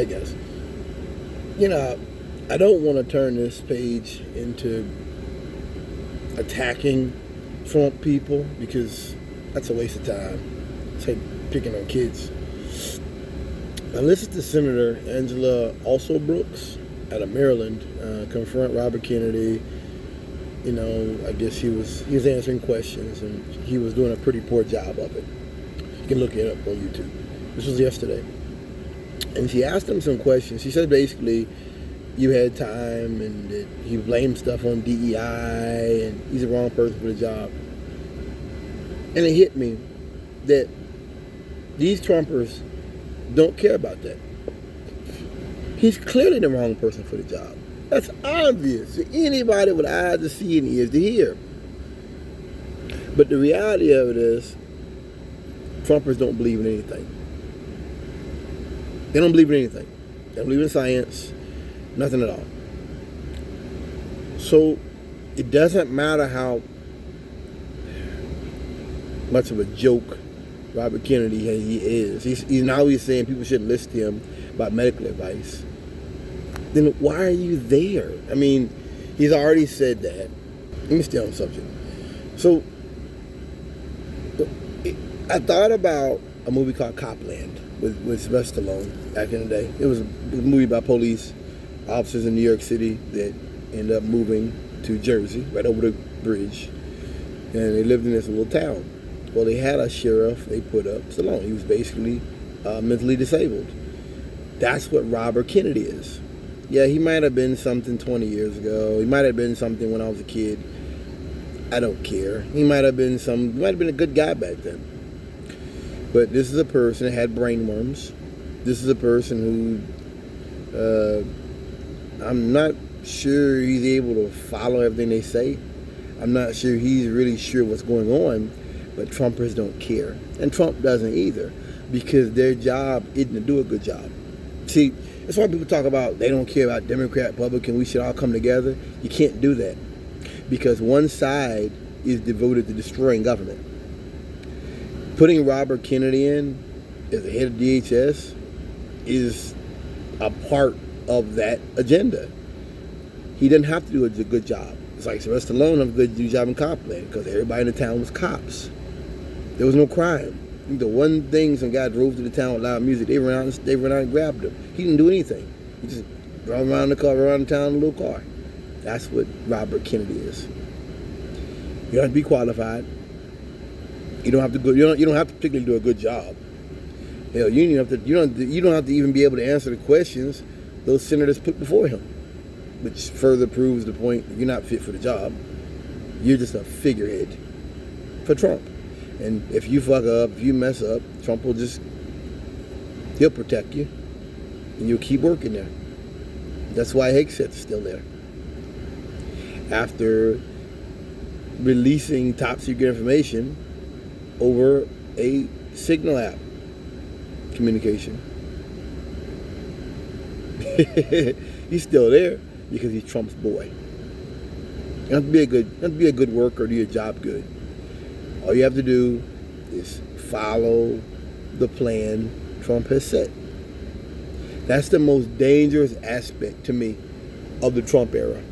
I guess. You know, I don't want to turn this page into attacking Trump people because that's a waste of time. It's like picking on kids. I listened to Senator Angela Alsobrooks out of Maryland confront Robert Kennedy. You know, I guess he was answering questions and he was doing a pretty poor job of it. You can look it up on YouTube. This was yesterday. And she asked him some questions. She said basically, you had time and that he blamed stuff on DEI and he's the wrong person for the job. And it hit me that these Trumpers don't care about that. He's clearly the wrong person for the job. That's obvious to anybody with eyes to see and ears to hear. But the reality of it is, Trumpers don't believe in anything. They don't believe in anything. They don't believe in science, nothing at all. So it doesn't matter how much of a joke Robert Kennedy he is. He's now saying people shouldn't listen to him about medical advice. Then why are you there? I mean, he's already said that. Let me stay on the subject. So I thought about a movie called Copland with Sylvester Stallone back in the day. It was a movie about police officers in New York City that ended up moving to Jersey, right over the bridge. And they lived in this little town. Well, they had a sheriff they put up, Stallone. He was basically mentally disabled. That's what Robert Kennedy is. Yeah, he might have been something 20 years ago. He might have been something when I was a kid. I don't care. He might have been a good guy back then. But this is a person that had brain worms. This is a person who I'm not sure he's able to follow everything they say. I'm not sure he's really sure what's going on. But Trumpers don't care. And Trump doesn't either. Because their job isn't to do a good job. See, that's why people talk about they don't care about Democrat, Republican, we should all come together. You can't do that. Because one side is devoted to destroying government. Putting Robert Kennedy in as the head of DHS is a part of that agenda. He didn't have to do a good job. It's like Sylvester Stallone had a good job in Copland because everybody in the town was cops. There was no crime. The one thing some guy drove to the town with loud music, they ran out and grabbed him. He didn't do anything. He just drove around the town in a little car. That's what Robert Kennedy is. You don't have to be qualified. You don't have to go. You don't have to particularly do a good job. Hell, you don't have to even be able to answer the questions those senators put before him, which further proves the point that you're not fit for the job. You're just a figurehead for Trump. And if you fuck up, if you mess up, Trump he'll protect you. And you'll keep working there. That's why Hegseth's still there. After releasing top secret information over a Signal app communication. He's still there because he's Trump's boy. You don't have to be a good worker or do your job good. All you have to do is follow the plan Trump has set. That's the most dangerous aspect to me of the Trump era.